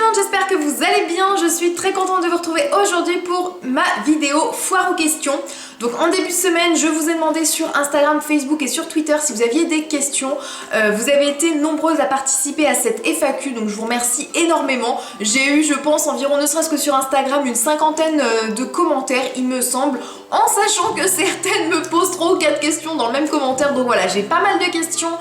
monde, j'espère que vous allez bien. Je suis très contente de vous retrouver aujourd'hui pour ma vidéo foire aux questions. Donc en début de semaine, je vous ai demandé sur Instagram, Facebook et sur Twitter si vous aviez des questions. Vous avez été nombreuses à participer à cette FAQ, donc je vous remercie énormément. J'ai eu, je pense, environ, ne serait-ce que sur Instagram, une cinquantaine de commentaires, il me semble, en sachant que certaines me posent 3 ou 4 questions dans le même commentaire. Donc voilà, j'ai pas mal de questions,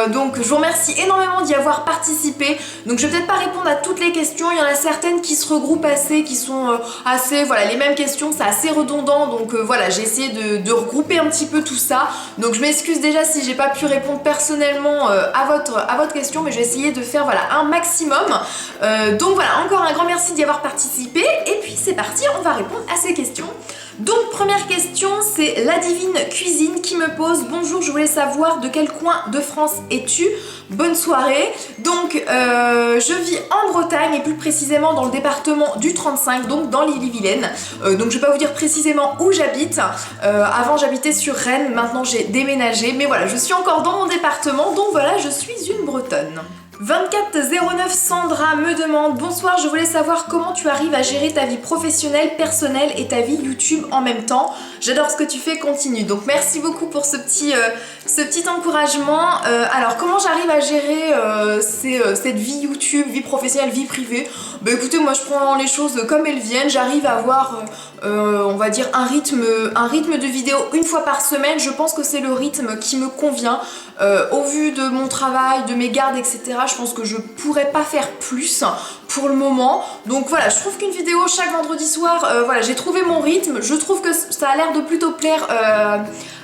donc je vous remercie énormément d'y avoir participé. Donc je vais peut-être pas répondre à toutes les questions, il y en a certaines qui se regroupent assez, qui sont assez, voilà, les mêmes questions, c'est assez redondant, donc voilà, j'ai essayé de regrouper un petit peu tout ça. Donc je m'excuse déjà si j'ai pas pu répondre personnellement à votre question, mais je vais essayer de faire voilà, un maximum. Donc voilà, encore un grand merci d'y avoir participé, et puis c'est parti, on va répondre à ces questions. Donc première question, c'est la divine cuisine qui me pose: bonjour, je voulais savoir de quel coin de France es-tu? Bonne soirée. Donc je vis en Bretagne et plus précisément dans le département du 35, donc dans l'Ille-et-Vilaine. Donc je vais pas vous dire précisément où j'habite. Avant j'habitais sur Rennes, maintenant j'ai déménagé, mais voilà, je suis encore dans mon département, donc voilà, je suis une Bretonne. 2409 Sandra me demande: bonsoir, je voulais savoir comment tu arrives à gérer ta vie professionnelle, personnelle et ta vie YouTube en même temps. J'adore ce que tu fais, continue. Donc merci beaucoup pour ce petit encouragement. Alors comment j'arrive à gérer cette vie YouTube, vie professionnelle, vie privée? Bah écoutez, moi je prends les choses comme elles viennent, j'arrive à avoir on va dire un rythme de vidéo une fois par semaine. Je pense que c'est le rythme qui me convient. Au vu de mon travail, de mes gardes, etc., je pense que je pourrais pas faire plus pour le moment. Donc voilà, je trouve qu'une vidéo chaque vendredi soir, voilà, j'ai trouvé mon rythme. Je trouve que ça a l'air de plutôt plaire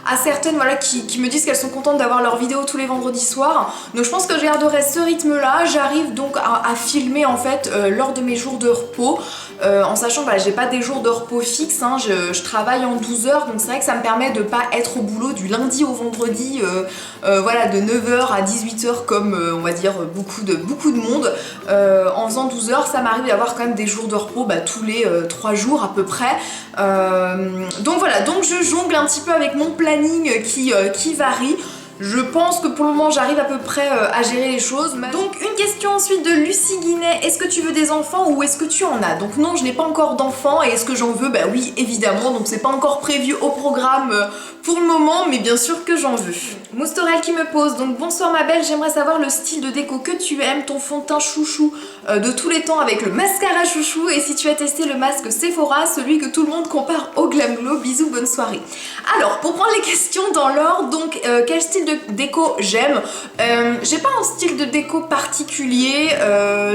à certaines, voilà, qui me disent qu'elles sont contentes d'avoir leur vidéo tous les vendredis soirs. Donc je pense que je garderai ce rythme là. J'arrive donc à filmer en fait lors de mes jours de repos, en sachant que voilà, j'ai pas des jours de repos fixes, hein. Je travaille en 12 heures, donc c'est vrai que ça me permet de pas être au boulot du lundi au vendredi, voilà, de 9h à 18h comme on va dire beaucoup de monde. En faisant 12 heures, ça m'arrive d'avoir quand même des jours de repos tous les 3 jours à peu près. Donc voilà, donc je jongle un petit peu avec mon planning qui varie. Je pense que pour le moment j'arrive à peu près à gérer les choses. Donc une question ensuite de Lucie Guinet: est-ce que tu veux des enfants ou est-ce que tu en as? Donc non, je n'ai pas encore d'enfants. Et est-ce que j'en veux? Bah oui, évidemment, donc c'est pas encore prévu au programme pour le moment, mais bien sûr que j'en veux. Moustorel qui me pose: donc bonsoir ma belle, j'aimerais savoir le style de déco que tu aimes, ton fond de teint chouchou de tous les temps avec le mascara chouchou, et si tu as testé le masque Sephora, celui que tout le monde compare au Glam Glow. Bisous, bonne soirée. Alors pour prendre les questions dans l'ordre, donc quel style de déco j'aime? J'ai pas un style de déco particulier,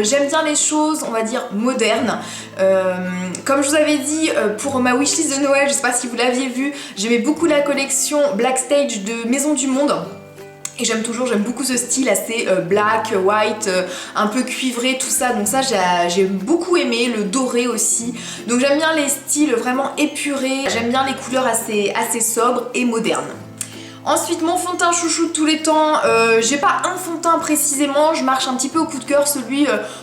j'aime bien les choses on va dire modernes. Comme je vous avais dit pour ma wishlist de Noël, je sais pas si vous l'aviez vu, j'aimais beaucoup la collection Black Stage de Maison du Monde. Et j'aime beaucoup ce style assez black, white, un peu cuivré, tout ça. Donc ça j'ai beaucoup aimé, le doré aussi. Donc j'aime bien les styles vraiment épurés, j'aime bien les couleurs assez sobres et modernes. Ensuite, mon fond de teint chouchou de tous les temps, j'ai pas un fond de teint précisément, je marche un petit peu au coup de cœur.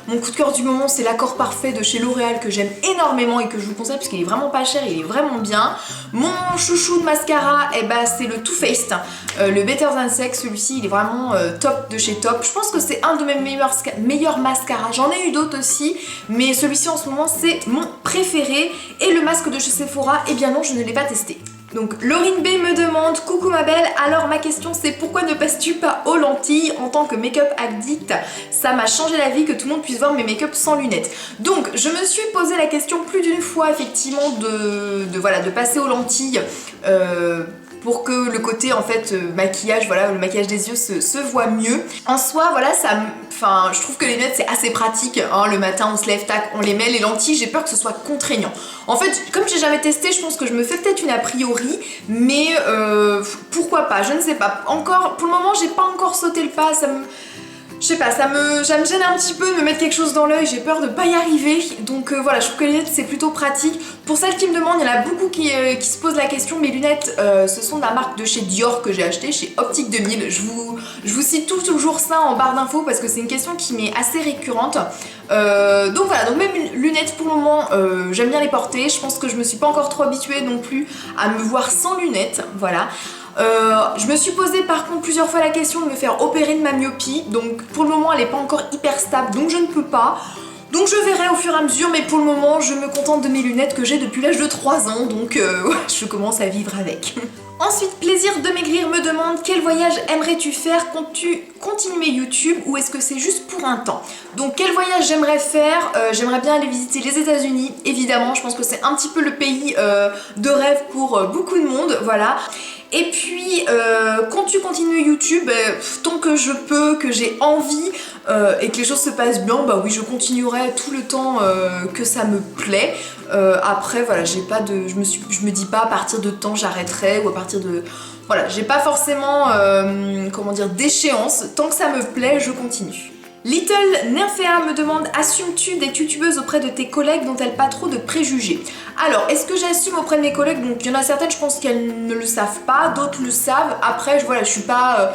Mon coup de cœur du moment, c'est l'Accord Parfait de chez L'Oréal, que j'aime énormément et que je vous conseille parce qu'il est vraiment pas cher, il est vraiment bien. Mon chouchou de mascara, c'est le Too Faced, le Better Than Sex. Celui-ci, il est vraiment top de chez top. Je pense que c'est un de mes meilleurs mascaras. J'en ai eu d'autres aussi, mais celui-ci en ce moment, c'est mon préféré. Et le masque de chez Sephora, eh bien non, je ne l'ai pas testé. Donc Laurine B me demande: coucou ma belle, alors ma question c'est pourquoi ne passes-tu pas aux lentilles? En tant que make-up addict, ça m'a changé la vie que tout le monde puisse voir mes make-up sans lunettes. Donc je me suis posé la question plus d'une fois effectivement de passer aux lentilles pour que le côté en fait maquillage, voilà, le maquillage des yeux se voit mieux. En soi, voilà, je trouve que les lunettes c'est assez pratique, hein, le matin on se lève, tac, on les met. Les lentilles, j'ai peur que ce soit contraignant. En fait, comme j'ai jamais testé, je pense que je me fais peut-être une a priori, mais pourquoi pas, je ne sais pas. Encore, pour le moment, j'ai pas encore sauté le pas, je sais pas, ça me gêne un petit peu de me mettre quelque chose dans l'œil, j'ai peur de pas y arriver. Donc voilà, je trouve que les lunettes c'est plutôt pratique. Pour celles qui me demandent, il y en a beaucoup qui se posent la question. Mes lunettes, ce sont de la marque de chez Dior que j'ai acheté chez Optique 2000. Je vous cite toujours ça en barre d'infos parce que c'est une question qui m'est assez récurrente. Donc voilà, donc même lunettes pour le moment, j'aime bien les porter. Je pense que je me suis pas encore trop habituée non plus à me voir sans lunettes, voilà. Je me suis posé par contre plusieurs fois la question de me faire opérer de ma myopie, donc pour le moment elle n'est pas encore hyper stable, donc je ne peux pas. Donc je verrai au fur et à mesure, mais pour le moment je me contente de mes lunettes que j'ai depuis l'âge de 3 ans, donc je commence à vivre avec. Ensuite, Plaisir de Maigrir me demande quel voyage aimerais-tu faire? Comptes-tu continuer YouTube ou est-ce que c'est juste pour un temps? Donc quel voyage j'aimerais faire? J'aimerais bien aller visiter les États-Unis, évidemment, je pense que c'est un petit peu le pays de rêve pour beaucoup de monde, voilà. Et puis, comptes-tu continuer YouTube? Tant que je peux, que j'ai envie et que les choses se passent bien, bah oui, je continuerai tout le temps que ça me plaît. Après, voilà, j'ai pas de, je me dis pas à partir de temps j'arrêterai ou à partir de, voilà, j'ai pas forcément, comment dire, d'échéance. Tant que ça me plaît, je continue. Little Nymphéa me demande: assumes-tu d'être youtubeuse auprès de tes collègues dont-elles pas trop de préjugés? Alors, est-ce que j'assume auprès de mes collègues? Donc il y en a certaines, je pense qu'elles ne le savent pas, d'autres le savent. Après, voilà, je suis pas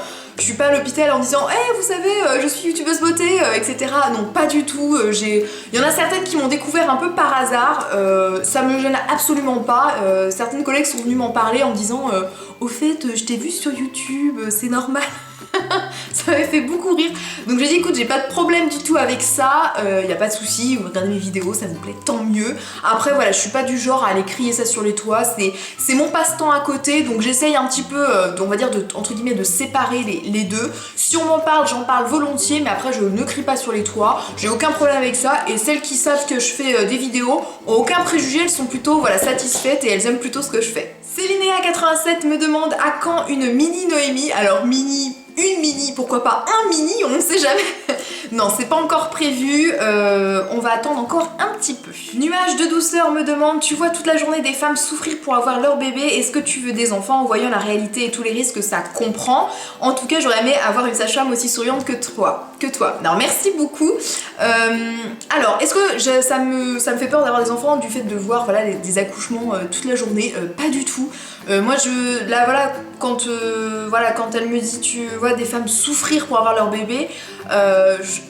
à l'hôpital en disant hey, vous savez, je suis youtubeuse beauté, etc. Non, pas du tout. Il y en a certaines qui m'ont découvert un peu par hasard. Ça me gêne absolument pas. Certaines collègues sont venues m'en parler en me disant au fait, je t'ai vu sur YouTube, c'est normal. Ça m'avait fait beaucoup rire. Donc j'ai dit écoute, j'ai pas de problème du tout avec ça, y a pas de souci, vous regardez mes vidéos, ça vous plaît, tant mieux. Après voilà, je suis pas du genre à aller crier ça sur les toits, c'est mon passe-temps à côté, donc j'essaye un petit peu, on va dire, entre guillemets, de séparer les deux. Si on m'en parle, j'en parle volontiers, mais après je ne crie pas sur les toits, j'ai aucun problème avec ça, et celles qui savent que je fais des vidéos ont aucun préjugé, elles sont plutôt, voilà, satisfaites et elles aiment plutôt ce que je fais. Célinéa87 me demande à quand une mini Noémie. Alors mini, une mini, pourquoi pas un mini, on ne sait jamais. Non, c'est pas encore prévu, on va attendre encore un petit peu. Nuage de douceur me demande: tu vois toute la journée des femmes souffrir pour avoir leur bébé, est-ce que tu veux des enfants en voyant la réalité et tous les risques que ça comprend? En tout cas, j'aurais aimé avoir une sage-femme aussi souriante que toi. Alors merci beaucoup. Alors, est-ce que ça me fait peur d'avoir des enfants du fait de voir, voilà, des accouchements toute la journée? Pas du tout. Moi là voilà, quand elle me dit tu vois des femmes souffrir pour avoir leur bébé,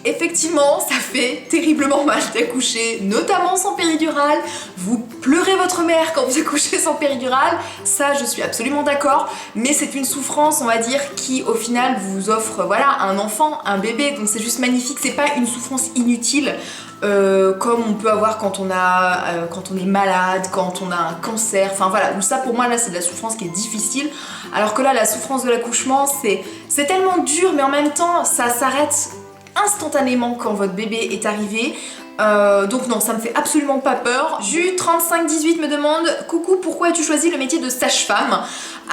effectivement ça fait terriblement mal d'accoucher, notamment sans péridurale. Vous pleurez votre mère quand vous accouchez sans péridurale, ça je suis absolument d'accord, mais c'est une souffrance, on va dire, qui au final vous offre, voilà, un enfant, un bébé, donc c'est juste magnifique, c'est pas une souffrance inutile. Comme on peut avoir quand on est malade, quand on a un cancer, enfin voilà, donc ça pour moi là c'est de la souffrance qui est difficile, alors que là la souffrance de l'accouchement c'est tellement dur, mais en même temps ça s'arrête instantanément quand votre bébé est arrivé. Donc non, ça me fait absolument pas peur. Ju3518 me demande: coucou, pourquoi as-tu choisi le métier de sage-femme?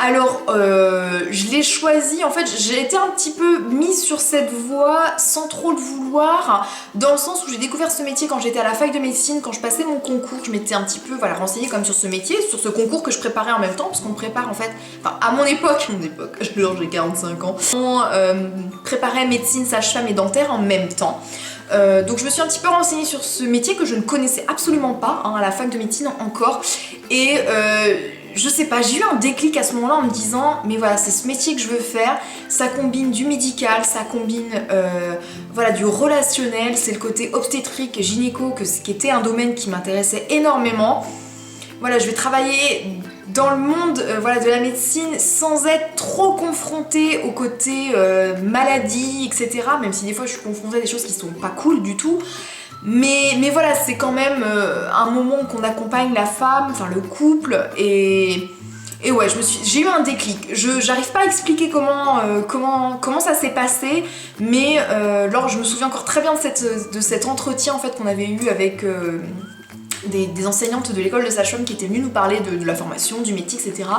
Alors, je l'ai choisi, en fait, j'ai été un petit peu mise sur cette voie sans trop le vouloir, dans le sens où j'ai découvert ce métier quand j'étais à la fac de médecine, quand je passais mon concours, je m'étais un petit peu, voilà, renseignée comme sur ce métier, sur ce concours que je préparais en même temps, parce qu'on prépare en fait, enfin à mon époque, genre j'ai 45 ans, on préparait médecine, sage-femme et dentaire en même temps. Donc je me suis un petit peu renseignée sur ce métier que je ne connaissais absolument pas, hein, à la fac de médecine encore, et je sais pas, j'ai eu un déclic à ce moment-là en me disant mais voilà, c'est ce métier que je veux faire, ça combine du médical, ça combine voilà, du relationnel, c'est le côté obstétrique, gynéco, qui était un domaine qui m'intéressait énormément. Voilà, je vais travailler dans le monde voilà, de la médecine sans être trop confrontée au côté maladie, etc. Même si des fois je suis confrontée à des choses qui sont pas cool du tout. Mais voilà, c'est quand même un moment qu'on accompagne la femme, enfin le couple, et ouais, j'ai eu un déclic. J'arrive pas à expliquer comment ça s'est passé, mais je me souviens encore très bien de cet entretien en fait qu'on avait eu avec des enseignantes de l'école de sage-femme qui étaient venues nous parler de la formation, du métier, etc.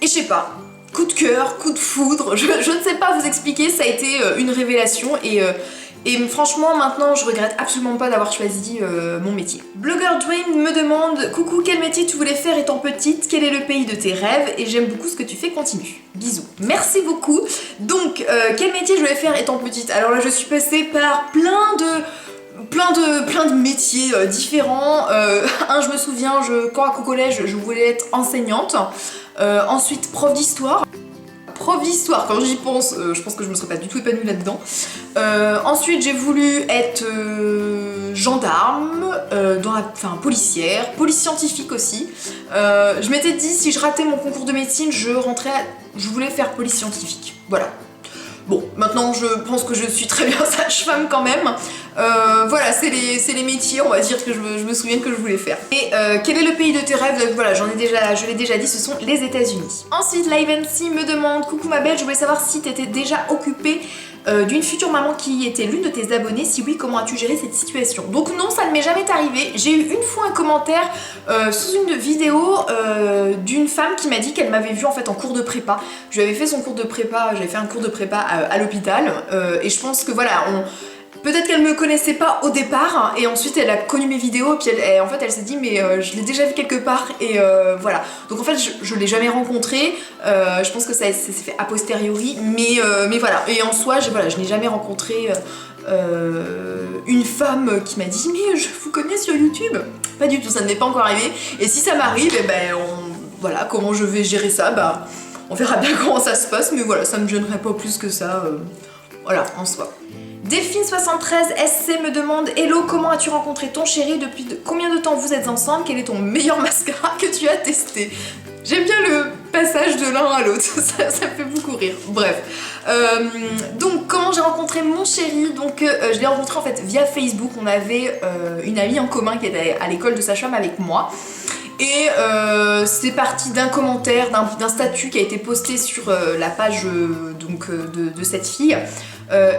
Et je sais pas, coup de cœur, coup de foudre, je ne sais pas vous expliquer, ça a été une révélation, et franchement maintenant je regrette absolument pas d'avoir choisi mon métier. Blogger Dwayne me demande: coucou, quel métier tu voulais faire étant petite? Quel est le pays de tes rêves? Et j'aime beaucoup ce que tu fais, continue. Bisous. Merci beaucoup. Donc quel métier je voulais faire étant petite? Alors là je suis passée par plein de métiers différents. Je me souviens, quand au collège je voulais être enseignante, ensuite prof d'histoire. Quand j'y pense, je pense que je me serais pas du tout épanouie là-dedans. Ensuite j'ai voulu être gendarme, policière, police scientifique aussi. Je m'étais dit si je ratais mon concours de médecine, je voulais faire police scientifique. Voilà. Bon, maintenant je pense que je suis très bien sage-femme quand même. Voilà, c'est les métiers, on va dire, que je me souviens que je voulais faire. Et quel est le pays de tes rêves? Voilà, je l'ai déjà dit, ce sont les États-Unis. Ensuite, Livency me demande: coucou ma belle, je voulais savoir si t'étais déjà occupée d'une future maman qui était l'une de tes abonnées. Si oui, comment as-tu géré cette situation? Donc non, ça ne m'est jamais arrivé. J'ai eu une fois un commentaire sous une vidéo d'une femme qui m'a dit qu'elle m'avait vue en fait en cours de prépa. Je lui avais fait son cours de prépa, j'avais fait un cours de prépa à l'hôpital et je pense que voilà, peut-être qu'elle me connaissait pas au départ et ensuite elle a connu mes vidéos et puis en fait elle s'est dit mais je l'ai déjà vu quelque part et voilà. Donc en fait je l'ai jamais rencontré, je pense que ça s'est fait a posteriori mais voilà. Et en soi je n'ai jamais rencontré une femme qui m'a dit mais je vous connais sur YouTube. Pas du tout, ça ne m'est pas encore arrivé et si ça m'arrive, et ben voilà, comment je vais gérer ça, bah on verra bien comment ça se passe, mais voilà, ça me gênerait pas plus que ça, voilà, en soi. Delphine73SC me demande: hello, comment as-tu rencontré ton chéri? Depuis combien de temps vous êtes ensemble? Quel est ton meilleur mascara que tu as testé? J'aime bien le passage de l'un à l'autre, ça me fait beaucoup rire. Bref, donc comment j'ai rencontré mon chéri? Donc je l'ai rencontré en fait via Facebook. On avait une amie en commun qui était à l'école de sage-femme avec moi. Et c'est parti d'un commentaire, d'un statut qui a été posté sur la page de cette fille.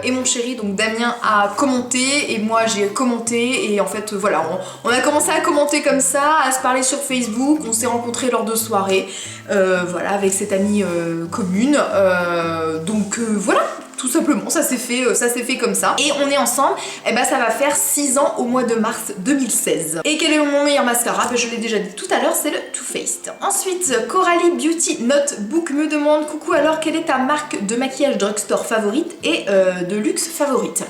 Et mon chéri, donc Damien, a commenté et moi j'ai commenté et en fait voilà, on a commencé à commenter comme ça, à se parler sur Facebook, on s'est rencontrés lors de soirées, voilà, avec cette amie commune, donc voilà. Tout simplement, ça s'est fait comme ça. Et on est ensemble, et bah ça va faire 6 ans au mois de mars 2016. Et quel est mon meilleur mascara? Bah, je l'ai déjà dit tout à l'heure, c'est le Too Faced. Ensuite, Coralie Beauty Notebook me demande: coucou, alors quelle est ta marque de maquillage drugstore favorite et de luxe favorite?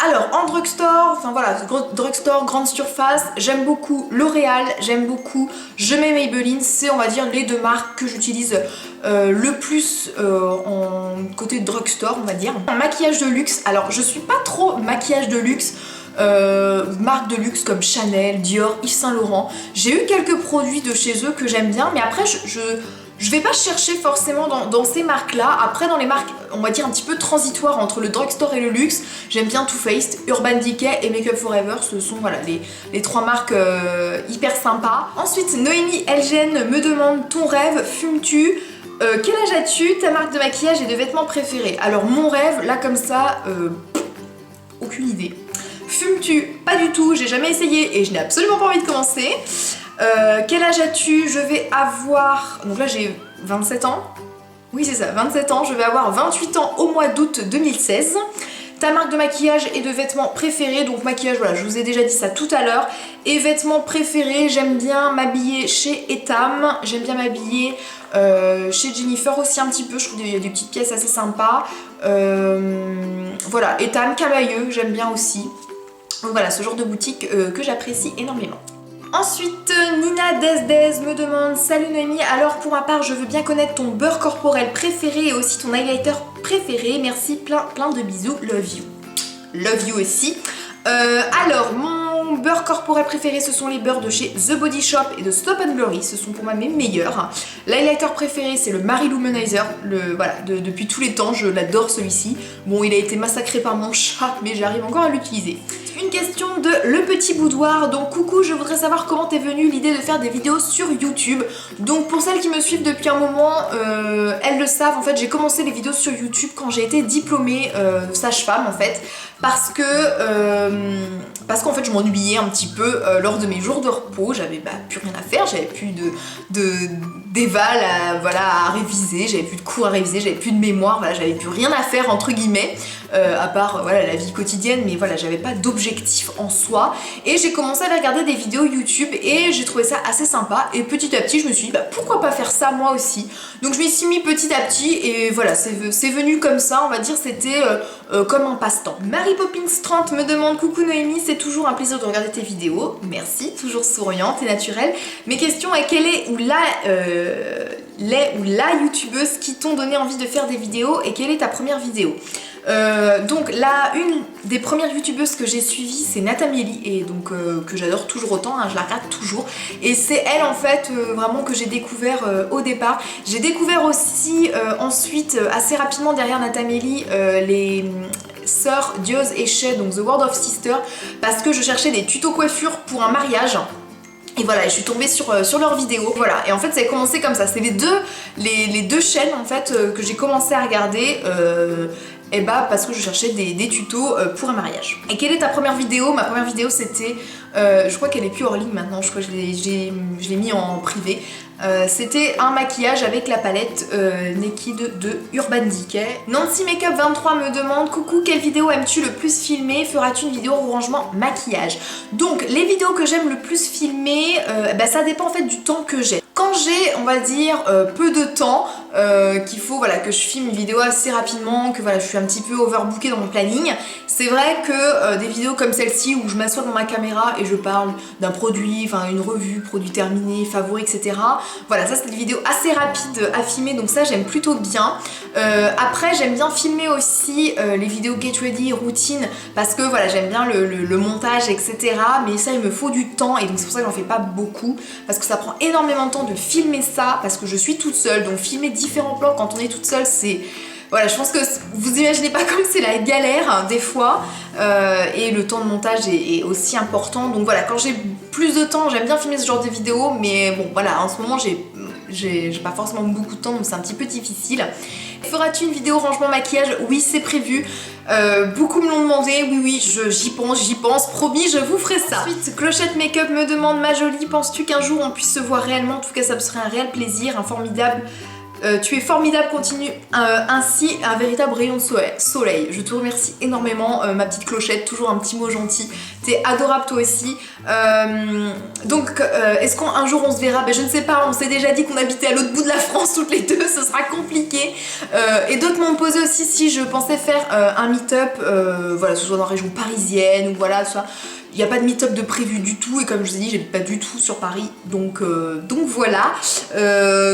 Alors en drugstore, enfin voilà, drugstore, grande surface, j'aime beaucoup L'Oréal, j'aime beaucoup Je Mets Maybelline, c'est on va dire les deux marques que j'utilise le plus en côté drugstore, on va dire. En maquillage de luxe, alors je suis pas trop maquillage de luxe, marques de luxe comme Chanel, Dior, Yves Saint Laurent. J'ai eu quelques produits de chez eux que j'aime bien, mais après je vais pas chercher forcément dans ces marques-là. Après, dans les marques, on va dire un petit peu transitoires entre le drugstore et le luxe, j'aime bien Too Faced, Urban Decay et Make Up For Ever. Ce sont voilà, les trois marques hyper sympas. Ensuite, Noémie Elgène me demande: ton rêve, fumes-tu? Quel âge as-tu? Ta marque de maquillage et de vêtements préférés? Alors mon rêve, là comme ça, aucune idée. Fumes-tu? Pas du tout, j'ai jamais essayé et je n'ai absolument pas envie de commencer. Quel âge as-tu? Je vais avoir... Donc là j'ai 27 ans. Oui c'est ça, 27 ans. Je vais avoir 28 ans au mois d'août 2016. Ta marque de maquillage et de vêtements préférés? Donc maquillage, voilà, je vous ai déjà dit ça tout à l'heure. Et vêtements préférés, j'aime bien m'habiller chez Etam. J'aime bien m'habiller chez Jennifer aussi un petit peu. Je trouve qu'il y a des petites pièces assez sympas. Voilà, Etam, Camailleux, j'aime bien aussi. Donc voilà, ce genre de boutique que j'apprécie énormément. Ensuite, Nina Desdez me demande: salut Noémie, alors pour ma part je veux bien connaître ton beurre corporel préféré et aussi ton highlighter préféré, merci, plein de bisous, love you. Love you aussi. Alors, mon beurre corporel préféré, ce sont les beurres de chez The Body Shop et de Stop and Glory, ce sont pour moi mes meilleurs. L'highlighter préféré, c'est le Marie Luminizer, voilà, depuis tous les temps, je l'adore celui-ci. Bon, il a été massacré par mon chat, mais j'arrive encore à l'utiliser. Une question de Le Petit Boudoir. Donc coucou, je voudrais savoir comment t'es venue l'idée de faire des vidéos sur YouTube. Donc pour celles qui me suivent depuis un moment, elles le savent, en fait j'ai commencé les vidéos sur YouTube quand j'ai été diplômée sage-femme en fait. Parce qu'en fait je m'ennuyais un petit peu lors de mes jours de repos, j'avais plus rien à faire, j'avais plus d'éval à réviser, j'avais plus de cours à réviser, j'avais plus de mémoire, voilà, j'avais plus rien à faire entre guillemets, à part voilà, la vie quotidienne, mais voilà, j'avais pas d'objectif en soi. Et j'ai commencé à regarder des vidéos YouTube et j'ai trouvé ça assez sympa et petit à petit je me suis dit pourquoi pas faire ça moi aussi. Donc je m'y suis mis petit à petit et voilà, c'est venu comme ça, on va dire, c'était comme un passe-temps. Mary Poppins 30 me demande: coucou Noémie, c'est toujours un plaisir de regarder tes vidéos, merci, toujours souriante et naturelle. Mes questions est: quelle est la youtubeuse qui t'ont donné envie de faire des vidéos et quelle est ta première vidéo? Donc là, une des premières youtubeuses que j'ai suivies, c'est Natamélie, et donc que j'adore toujours autant, hein, je la regarde toujours. Et c'est elle en fait vraiment que j'ai découvert au départ. J'ai découvert aussi ensuite assez rapidement derrière Natamélie les sœurs Dioz et Shay, donc The World of Sister, parce que je cherchais des tutos coiffure pour un mariage. Et voilà, je suis tombée sur leurs vidéos, voilà, et en fait ça a commencé comme ça, c'est les deux chaînes en fait que j'ai commencé à regarder, et bah parce que je cherchais des tutos pour un mariage. Et quelle est ta première vidéo? Ma première vidéo c'était, je crois qu'elle est plus hors ligne maintenant, je crois que je l'ai mis en privé. C'était un maquillage avec la palette Naked de Urban Decay. Nancy Makeup 23 me demande: coucou, quelle vidéo aimes-tu le plus filmer? Feras-tu une vidéo rangement maquillage? Donc les vidéos que j'aime le plus filmer, bah, ça dépend en fait du temps que j'ai. Quand j'ai, on va dire, peu de temps, qu'il faut voilà, que je filme une vidéo assez rapidement, que voilà, je suis un petit peu overbookée dans mon planning, c'est vrai que des vidéos comme celle-ci où je m'assois devant ma caméra et je parle d'un produit, enfin une revue, produit terminé, favori, etc. Voilà, ça c'est des vidéos assez rapides à filmer, donc ça j'aime plutôt bien. Après j'aime bien filmer aussi les vidéos get ready, routine, parce que voilà, j'aime bien le montage, etc. Mais ça il me faut du temps, et donc c'est pour ça que j'en fais pas beaucoup, parce que ça prend énormément de temps de filmer ça, parce que je suis toute seule, donc filmer différents plans quand on est toute seule, c'est... Voilà, je pense que vous imaginez pas comme c'est la galère hein, des fois, et le temps de montage est aussi important. Donc voilà, quand j'ai plus de temps, j'aime bien filmer ce genre de vidéos, mais bon voilà, en ce moment j'ai pas forcément beaucoup de temps, donc c'est un petit peu difficile. Feras-tu une vidéo rangement maquillage? Oui, c'est prévu. Beaucoup me l'ont demandé, oui, j'y pense, promis, je vous ferai ça. Ensuite, Clochette Makeup me demande: ma jolie, penses-tu qu'un jour on puisse se voir réellement? En tout cas, ça me serait un réel plaisir, un formidable... tu es formidable, continue ainsi, un véritable rayon de soleil. Je te remercie énormément, ma petite Clochette, toujours un petit mot gentil. T'es adorable toi aussi. Donc est-ce qu'un jour on se verra? Ben, je ne sais pas, on s'est déjà dit qu'on habitait à l'autre bout de la France toutes les deux, ce sera compliqué. Et d'autres m'ont posé aussi si je pensais faire un meet-up, voilà, que ce soit dans la région parisienne ou voilà, soit... Il n'y a pas de meet-up de prévu du tout, et comme je vous ai dit, j'habite pas du tout sur Paris, donc voilà.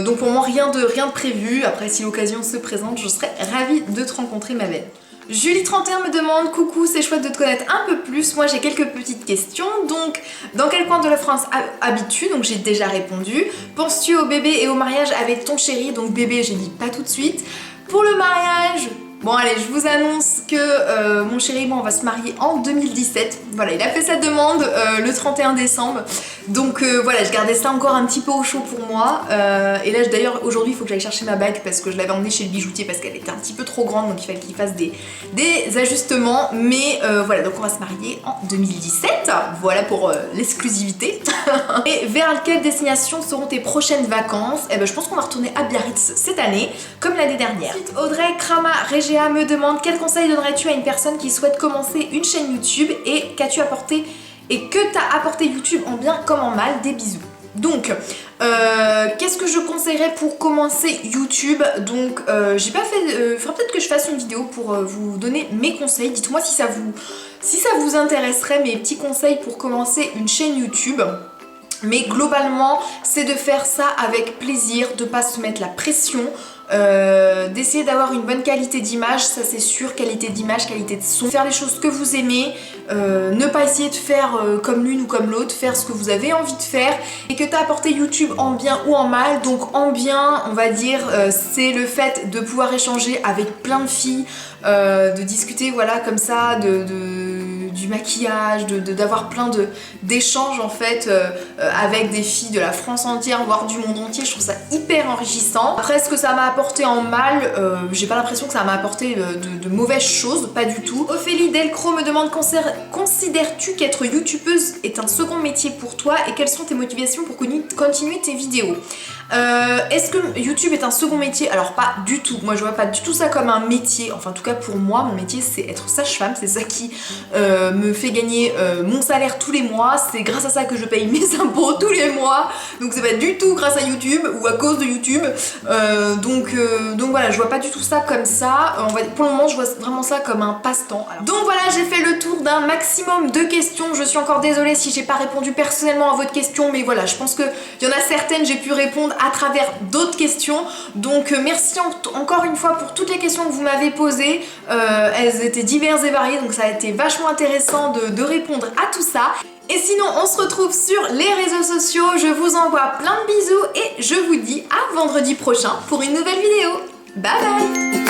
Donc pour moi rien de prévu. Après si l'occasion se présente, je serais ravie de te rencontrer, ma belle. Julie31 me demande: coucou, c'est chouette de te connaître un peu plus. Moi j'ai quelques petites questions. Donc dans quel coin de la France habites-tu? Donc j'ai déjà répondu. Penses-tu au bébé et au mariage avec ton chéri? Donc bébé, j'ai dit pas tout de suite. Pour le mariage, bon allez, je vous annonce que mon chéri et moi on va se marier en 2017. Voilà, il a fait sa demande le 31 décembre. Donc voilà, je gardais ça encore un petit peu au chaud pour moi. Et là d'ailleurs aujourd'hui il faut que j'aille chercher ma bague, parce que je l'avais emmenée chez le bijoutier parce qu'elle était un petit peu trop grande, donc il fallait qu'il fasse des ajustements. Mais voilà, donc on va se marier en 2017. Voilà pour l'exclusivité. Et vers quelle destination seront tes prochaines vacances? Eh ben je pense qu'on va retourner à Biarritz cette année, comme l'année dernière. Ensuite, Audrey Krama Regea me demande: quel conseil donnerais-tu à une personne qui souhaite commencer une chaîne YouTube, et qu'as-tu apporté et que t'as apporté YouTube en bien comme en mal? Des bisous. Donc qu'est-ce que je conseillerais pour commencer YouTube? Donc j'ai pas fait, faudra peut-être que je fasse une vidéo pour vous donner mes conseils. Dites-moi si ça vous intéresserait, mes petits conseils pour commencer une chaîne YouTube. Mais globalement, c'est de faire ça avec plaisir, de pas se mettre la pression, d'essayer d'avoir une bonne qualité d'image, ça c'est sûr, qualité d'image, qualité de son, faire les choses que vous aimez, ne pas essayer de faire comme l'une ou comme l'autre, faire ce que vous avez envie de faire, et que t'as apporté YouTube en bien ou en mal. Donc en bien, on va dire, c'est le fait de pouvoir échanger avec plein de filles, de discuter voilà comme ça, du maquillage, d'avoir plein d'échanges en fait avec des filles de la France entière, voire du monde entier. Je trouve ça hyper enrichissant. Après, ce que ça m'a apporté en mal, j'ai pas l'impression que ça m'a apporté de mauvaises choses, pas du tout. Ophélie Delcro me demande: considères-tu qu'être youtubeuse est un second métier pour toi, et quelles sont tes motivations pour continuer tes vidéos? Est-ce que YouTube est un second métier? Alors pas du tout, moi je vois pas du tout ça comme un métier. Enfin en tout cas pour moi, mon métier c'est être sage-femme, c'est ça qui me fait gagner mon salaire tous les mois, c'est grâce à ça que je paye mes impôts tous les mois, donc c'est pas du tout grâce à YouTube ou à cause de YouTube. Donc voilà, je vois pas du tout ça comme ça. Pour le moment je vois vraiment ça comme un passe-temps. Donc voilà, j'ai fait le tour d'un maximum maximum de questions. Je suis encore désolée si j'ai pas répondu personnellement à votre question, mais voilà, je pense qu'il y en a certaines, j'ai pu répondre à travers d'autres questions. Donc merci encore une fois pour toutes les questions que vous m'avez posées. Elles étaient diverses et variées, donc ça a été vachement intéressant de répondre à tout ça. Et sinon, on se retrouve sur les réseaux sociaux. Je vous envoie plein de bisous et je vous dis à vendredi prochain pour une nouvelle vidéo. Bye bye!